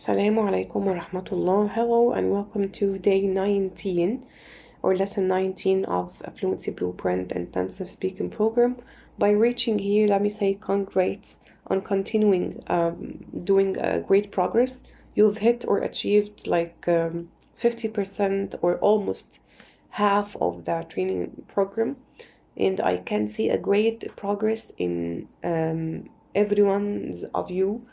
Assalamu alaikum wa rahmatullah. Hello and welcome to day 19 or lesson 19 of a Fluency Blueprint intensive speaking program. By reaching here, let me say congrats on continuing doing great progress. You've hit or achieved like 50% or almost half of the training program, and I can see a great progress in everyone's of you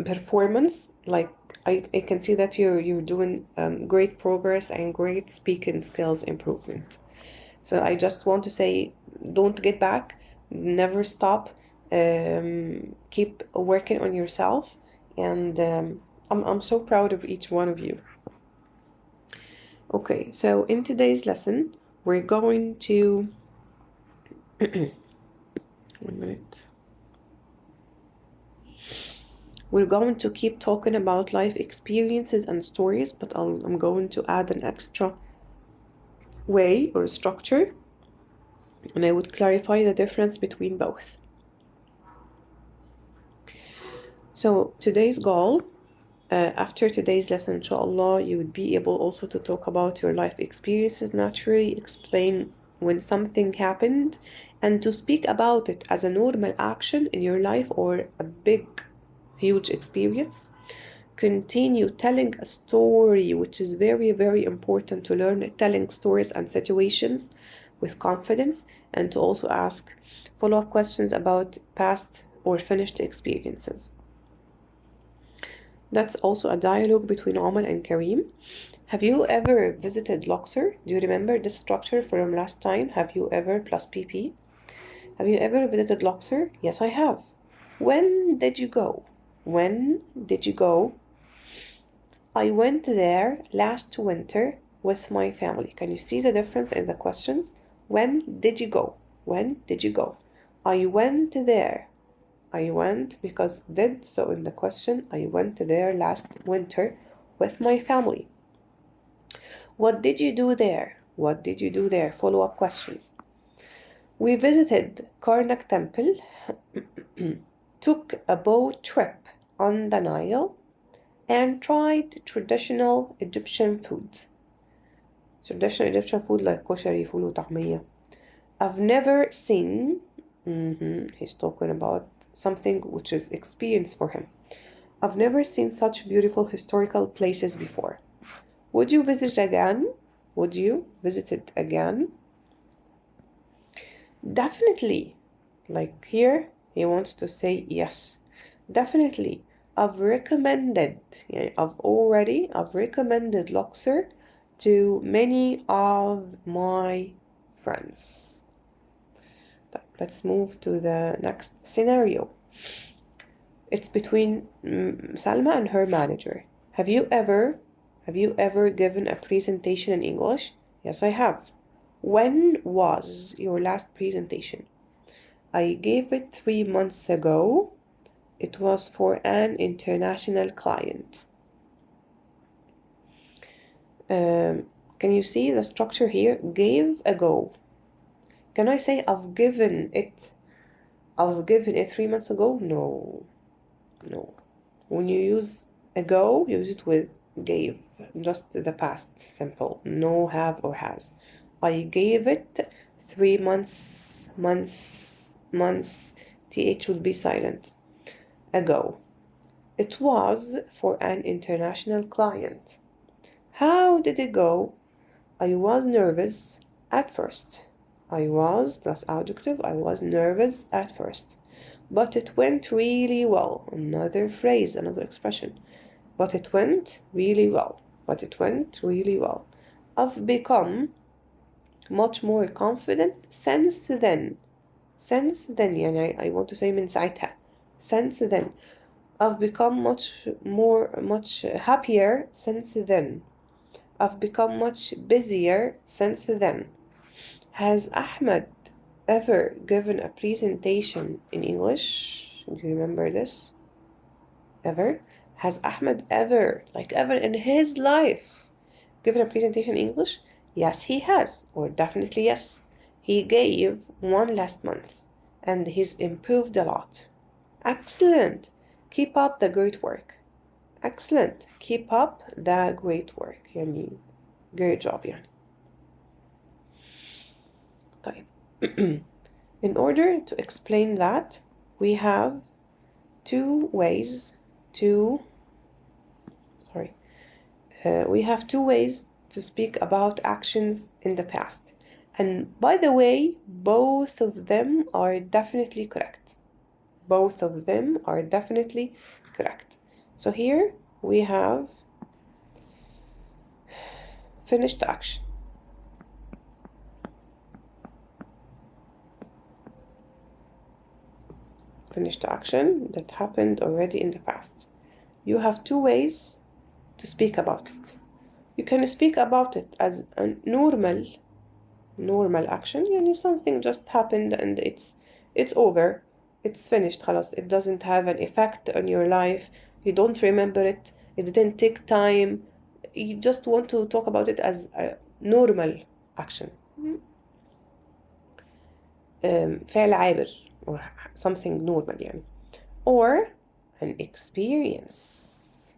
performance. Like I can see that you're doing great progress and great speaking skills improvement. So I just want to say, don't get back, never stop, keep working on yourself, and I'm so proud of each one of you. Okay, so in today's lesson we're going to 1 minute. We're going to keep talking about life experiences and stories, but I'm going to add an extra way or structure, and I would clarify the difference between both. So today's goal, after today's lesson, inshallah, you would be able also to talk about your life experiences naturally, explain when something happened, and to speak about it as a normal action in your life or a big huge experience. Continue telling a story, which is very, very important to learn telling stories and situations with confidence, and to also ask follow-up questions about past or finished experiences. That's also a dialogue between Omar and Kareem. Have you ever visited Luxor? Do you remember this structure from last time? Have you ever plus PP? Have you ever visited Luxor? Yes, I have. When did you go? When did you go? I went there last winter with my family. Can you see the difference in the questions? When did you go? When did you go? I went there. I went because did, so in the question, I went there last winter with my family. What did you do there? What did you do there? Follow-up questions. We visited Karnak Temple, took a boat trip on the Nile, and tried traditional Egyptian food. Traditional Egyptian food like koshari, fulu, tahmiya. I've never seen, he's talking about something which is experience for him. I've never seen such beautiful historical places before. Would you visit again? Would you visit it again? Definitely. Like here, he wants to say yes. Definitely. I've recommended Luxor to many of my friends. Let's move to the next scenario. It's between Salma and her manager. Have you ever given a presentation in English? Yes, I have. When was your last presentation? I gave it 3 months ago. It was for an international client. Can you see the structure here? Gave ago. Can I say I've given it 3 months ago? No. When you use ago, use it with gave, just the past simple. No have or has. I gave it 3 months. TH will be silent. Ago. It was for an international client. How did it go? I was nervous at first. I was plus adjective. I was nervous at first. But it went really well. Another phrase, another expression. But it went really well. I've become much more confident since then. يعني I want to say من ساعتها. Since then. I've become much happier since then. I've become much busier since then. Has Ahmed ever given a presentation in English? Do you remember this? Ever? Has Ahmed ever in his life, given a presentation in English? Yes, he has, or definitely yes. He gave one last month, and he's improved a lot. Excellent. keep up the great work. Excellent. Keep up the great work. يعني great job يعني. طيب. In order to explain that, we have two ways to speak about actions in the past. And by the way, both of them are definitely correct. Both of them are definitely correct. So here we have finished action. Finished action that happened already in the past. You have two ways to speak about it. You can speak about it as a normal action, يعني something just happened and it's over. It's finished خلاص. It doesn't have an effect on your life. You don't remember it. It didn't take time. You just want to talk about it as a normal action. فعل عابر or something normal يعني. Or an experience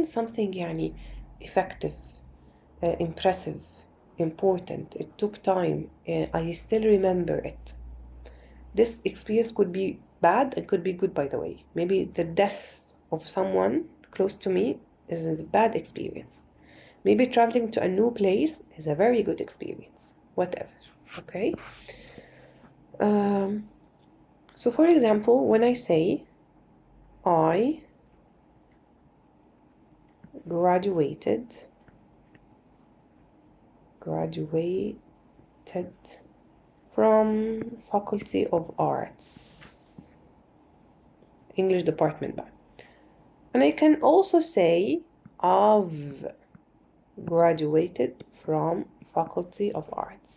something يعني effective, impressive, important. It took time. I still remember it. This experience could be bad and could be good, by the way. Maybe the death of someone close to me is a bad experience. Maybe traveling to a new place is a very good experience. Whatever. Okay? So for example, when I say I graduated from Faculty of Arts, English department بقى. And I can also say I've graduated from Faculty of Arts.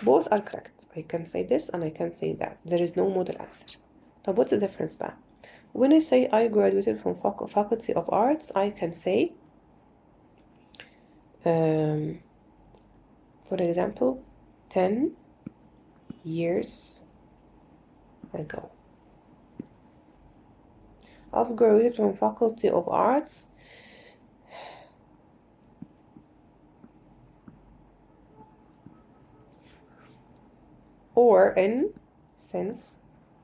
Both are correct. I can say this and I can say that. There is no model answer. But what's the difference بقى? When I say I graduated from Faculty of Arts, I can say for example 10 years ago. I've graduated from Faculty of Arts or in, since,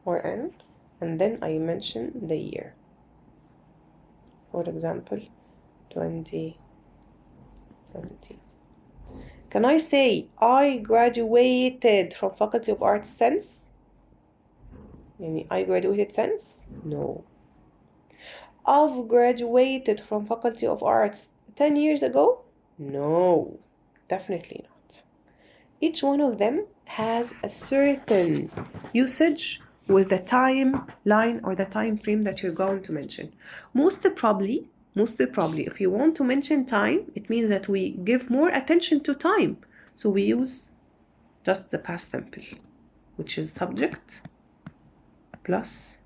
or in, and then I mention the year. For example, 2017. Can I say I graduated from Faculty of Arts since? Yani I graduated since? No. I've graduated from Faculty of Arts 10 years ago? No, definitely not. Each one of them has a certain usage with the timeline or the time frame that you're going to mention. Most probably, if you want to mention time, it means that we give more attention to time. So we use just the past simple, which is subject plus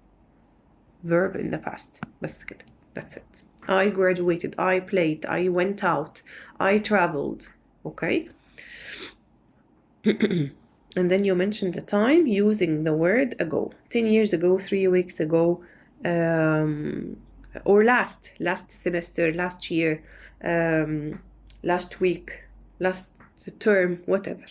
verb in the past. بس كده. That's it. I graduated, I played, I went out, I traveled. Okay? And then you mention the time using the word ago. 10 years ago, 3 weeks ago, or last semester, last year, last week, last term, whatever.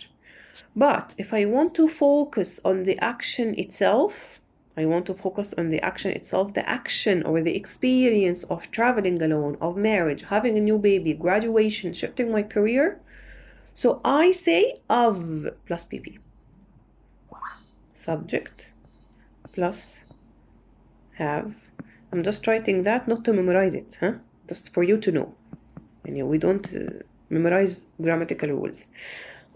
But if I want to focus on the action itself, the action or the experience of traveling alone, of marriage, having a new baby, graduation, shifting my career. So I say of plus PP. Subject plus have. I'm just writing that not to memorize it, just for you to know. And we don't memorize grammatical rules.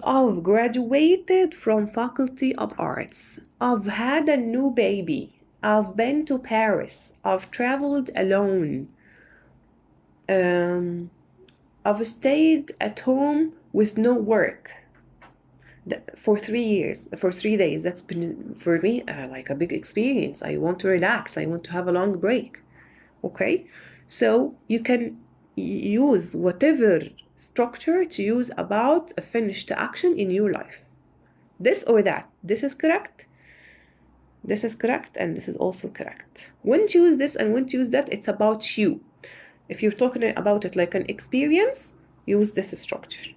I've graduated from Faculty of Arts. I've had a new baby. I've been to Paris. I've traveled alone. I've stayed at home with no work for 3 days. That's been for me like a big experience. I want to relax. I want to have a long break. Okay, so you can use whatever structure to use about a finished action in your life. This or that. This is correct. This is correct, and this is also correct. When to use this and when to use that, it's about you. If you're talking about it like an experience, use this structure.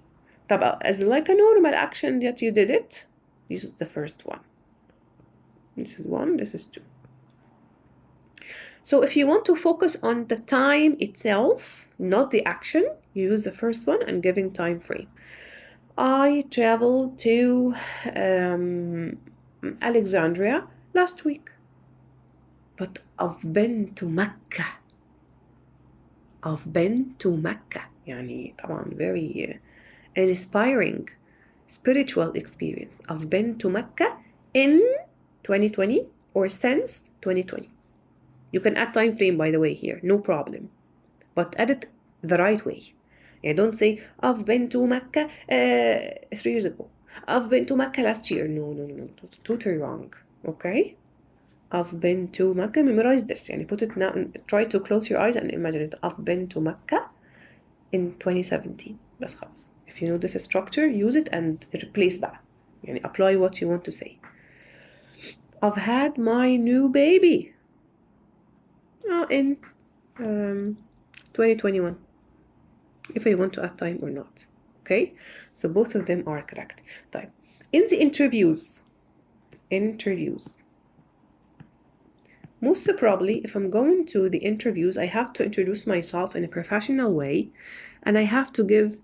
طب as like a normal action that you did it, use the first one. This is 1, this is 2. So if you want to focus on the time itself, not the action, you use the first one and giving time frame. I traveled to Alexandria last week. But I've been to Mecca. I've been to Mecca. يعني طبعا very inspiring spiritual experience. I've been to Mecca in 2020 or since 2020. You can add time frame, by the way, here, no problem. But add it the right way. Don't say, I've been to Mecca 3 years ago. I've been to Mecca last year. No. Totally wrong. Okay? I've been to Mecca. Memorize this. Put it now. Try to close your eyes and imagine it. I've been to Mecca in 2017. بس خلاص. If you know this structure, use it and replace بقى. Apply what you want to say. I've had my new baby in 2021. If you want to add time or not. Okay? So both of them are correct. طيب. In the interviews. Most probably, if I'm going to the interviews, I have to introduce myself in a professional way, and I have to give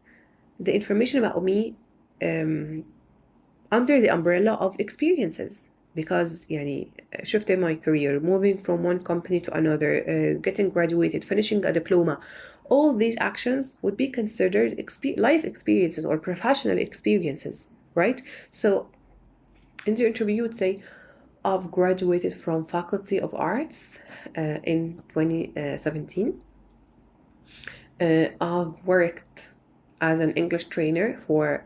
the information about me under the umbrella of experiences. Because shifting my career, moving from one company to another, getting graduated, finishing a diploma, all these actions would be considered life experiences or professional experiences, right? So in the interview, you would say, I've graduated from Faculty of Arts in 2017. I've worked as an English trainer for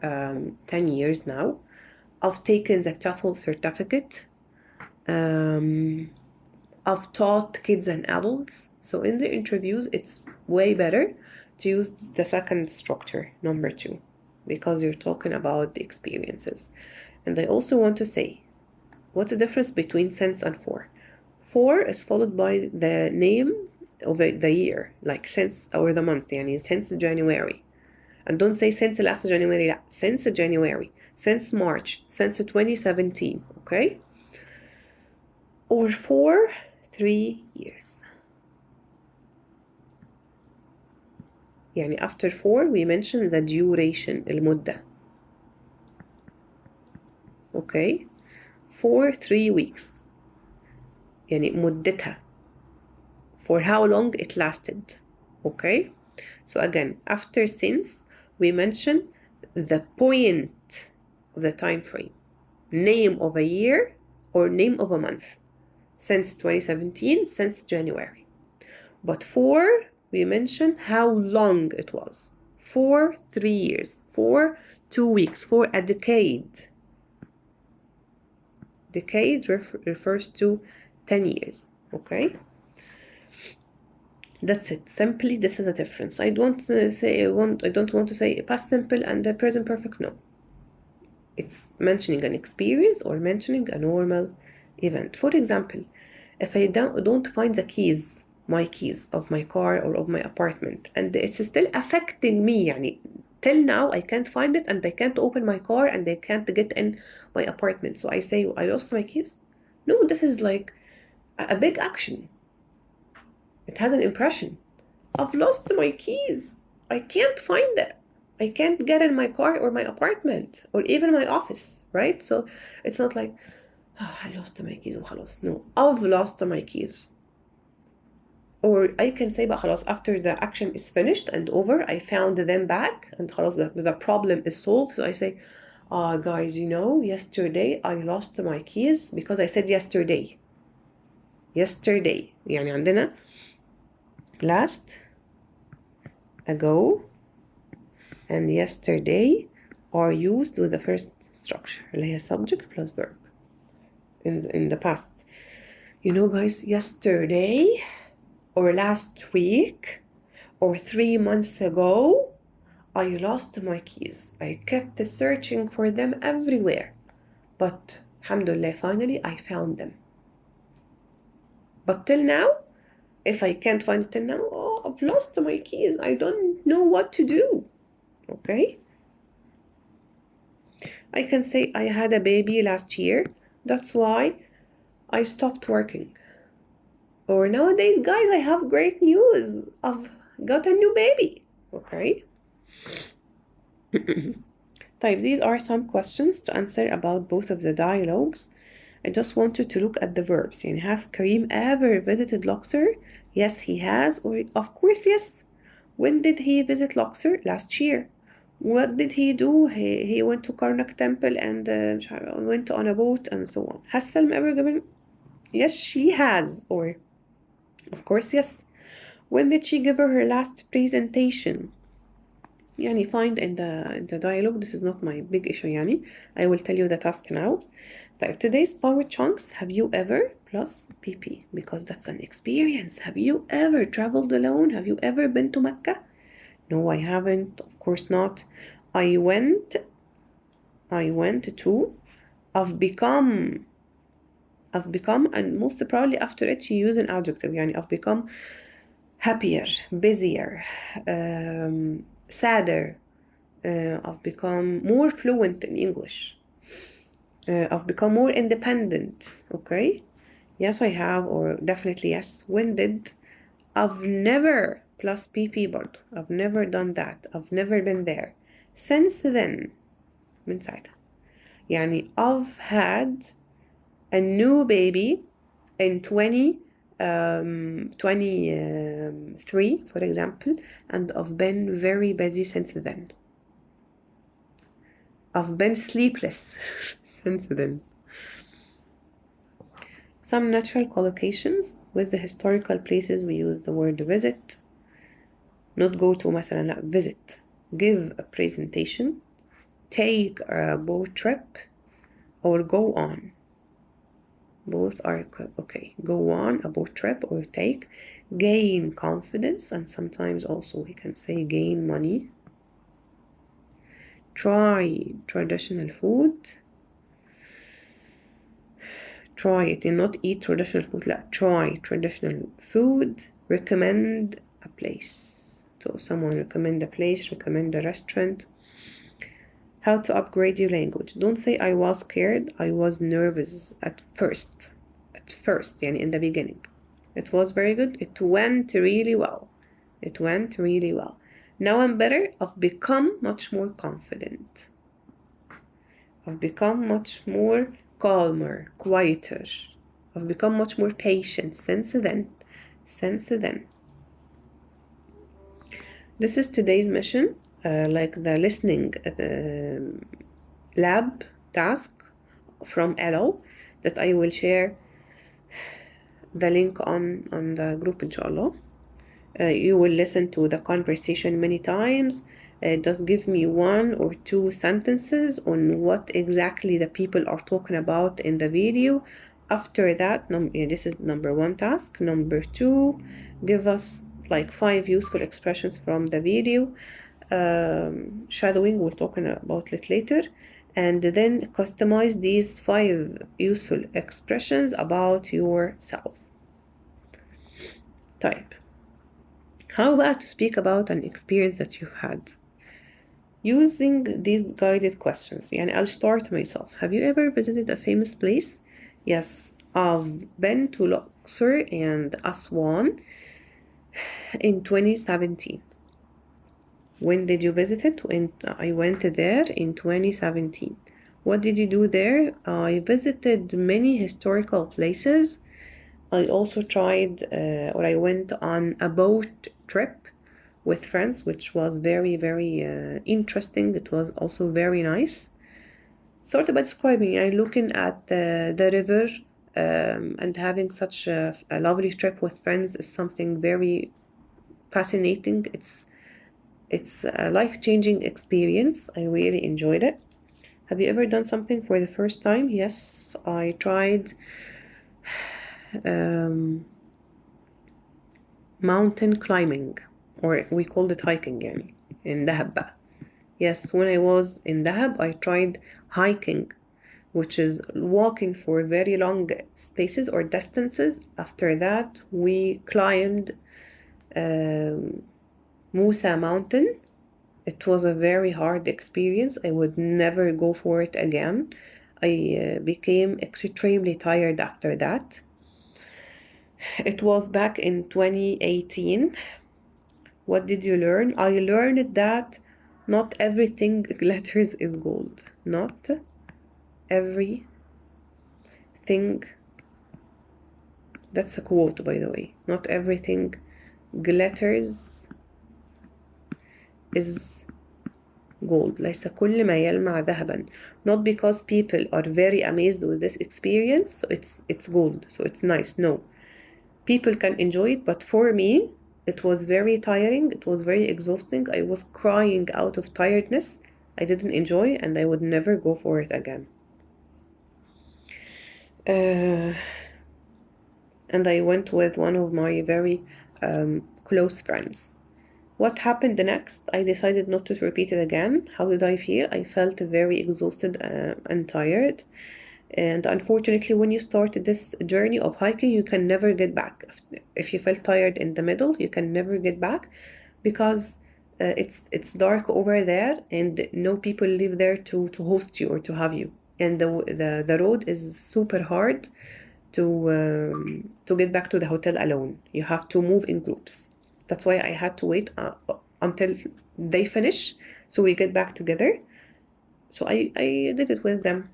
10 years now. I've taken the TOEFL certificate. I've taught kids and adults. So in the interviews, it's way better to use the second structure, number 2, because you're talking about the experiences. And I also want to say, what's the difference between since and for? For is followed by the name of the year, like since or the month, since January. And don't say since last January, since January, since March, since 2017, okay? Or for 3 years. After 4, we mention the duration, المدة. Okay? For 3 weeks. مدتها. For how long it lasted. Okay? So again, after since, we mention the point of the time frame. Name of a year or name of a month. Since 2017, since January. But for, we mention how long it was. For 3 years. For 2 weeks. For a decade. Decade refers to 10 years. Okay? That's it. Simply, this is a difference. I don't want to say past simple and the present perfect. No. It's mentioning an experience or mentioning a normal event. For example, if I don't find the keys, my keys of my car or of my apartment, and it's still affecting me, till now I can't find it and I can't open my car and I can't get in my apartment. So I say, I lost my keys? No, this is like a big action. It has an impression. I've lost my keys. I can't find it. I can't get in my car or my apartment or even my office, right? So it's not like, I lost my keys وخلاص. No, I've lost my keys. Or I can say بقى خلاص, after the action is finished and over, I found them back and خلاص the problem is solved. So I say, guys, yesterday I lost my keys because I said yesterday. Yesterday. عندنا last, ago, and yesterday are used with the first structure اللي هي subject plus verb in the past. Guys, yesterday or last week or 3 months ago I lost my keys. I kept searching for them everywhere, but alhamdulillah, finally I found them. But till now, if I can't find it till now, oh, I've lost my keys. I don't know what to do. Okay? I can say I had a baby last year. That's why I stopped working. Or nowadays, guys, I have great news. I've got a new baby. Okay? طيب, these are some questions to answer about both of the dialogues. I just want you to look at the verbs. يعني, has Kareem ever visited Luxor? Yes, he has. Or, of course, yes. When did he visit Luxor? Last year. What did he do? He went to Karnak Temple and went on a boat and so on. Has Salma ever given? Yes, she has. Or, of course, yes. When did she give her last presentation? يعني, find in the dialogue. This is not my big issue. يعني, I will tell you the task now. طيب, today's power chunks. Have you ever plus PP, because that's an experience. Have you ever traveled alone? Have you ever been to Mecca? No, I haven't. Of course not. I went to. I've become, and most probably after it you use an adjective. يعني, I've become happier, busier, sadder. I've become more fluent in English. I've become more independent. Okay? Yes, I have, or definitely yes. When did? I've never plus PP برضو. I've never done that. I've never been there. Since then. من ساعتها. يعني, I've had a new baby in 2023, for example, and I've been very busy since then. I've been sleepless since then. Some natural collocations. With the historical places we use the word visit. Not go to مثلا, لا, visit. Give a presentation. Take a boat trip. Or go on. Both are okay. Go on a boat trip or take. Gain confidence, and sometimes also we can say gain money. Try traditional food. Try it and not eat traditional food. لا, try traditional food. Recommend a place. So someone recommend a place, recommend a restaurant. How to upgrade your language. Don't say I was scared. I was nervous at first. يعني, in the beginning. It was very good. It went really well. Now I'm better. I've become much more confident. I've become much more calmer, quieter. I've become much more patient since then. This is today's mission, like the listening lab task from Elo that I will share the link on the group, inshallah. You will listen to the conversation many times. Just give me 1 or 2 sentences on what exactly the people are talking about in the video. After that, this is number 1 task. Number 2, give us like 5 useful expressions from the video. Shadowing, we'll talk about it later. And then customize these 5 useful expressions about yourself. Type. How about to speak about an experience that you've had? Using these guided questions. يعني, I'll start myself. Have you ever visited a famous place? Yes, I've been to Luxor and Aswan in 2017. When did you visit it? I went there in 2017. What did you do there? I visited many historical places. I also tried, or I went on a boat trip with friends, which was very, very interesting. It was also very nice. Thought about describing, looking at the river and having such a lovely trip with friends is something very fascinating. It's a life-changing experience. I really enjoyed it. Have you ever done something for the first time? Yes, I tried mountain climbing, or we called it hiking, يعني, in Dahab. Yes, when I was in Dahab, I tried hiking which is walking for very long spaces or distances. After that, we climbed Musa mountain. It was a very hard experience. I would never go for it again. I became extremely tired after that. It was back in 2018. What did you learn? I learned that not everything glitters is gold. Not everything. That's a quote, by the way. Not everything glitters is gold. ليس كل ما يلمع ذهبا. Not because people are very amazed with this experience, so it's gold, so it's nice. No. People can enjoy it, but for me, it was very tiring. It was very exhausting. I was crying out of tiredness. I didn't enjoy, and I would never go for it again. And I went with one of my very close friends. What happened next? I decided not to repeat it again. How did I feel? I felt very exhausted and tired. And unfortunately, when you start this journey of hiking, you can never get back. If you felt tired in the middle, you can never get back, because it's dark over there, and no people live there to host you or to have you. And the road is super hard to get back to the hotel alone. You have to move in groups. That's why I had to wait until they finish, so we get back together. So I did it with them.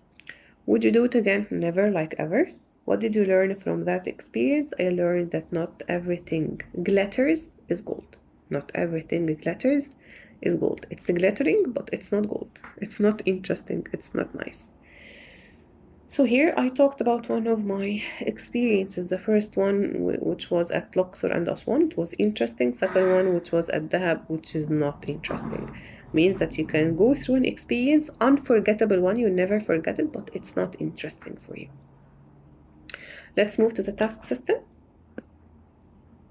Would you do it again? Never, like ever. What did you learn from that experience? I learned that not everything glitters is gold. Not everything glitters is gold. It's glittering, but it's not gold. It's not interesting. It's not nice. So here I talked about one of my experiences. The first one, which was at Luxor and Aswan, it was interesting. Second one, which was at Dahab, which is not interesting. Means that you can go through an experience, unforgettable one, you never forget it, but it's not interesting for you. Let's move to the task system.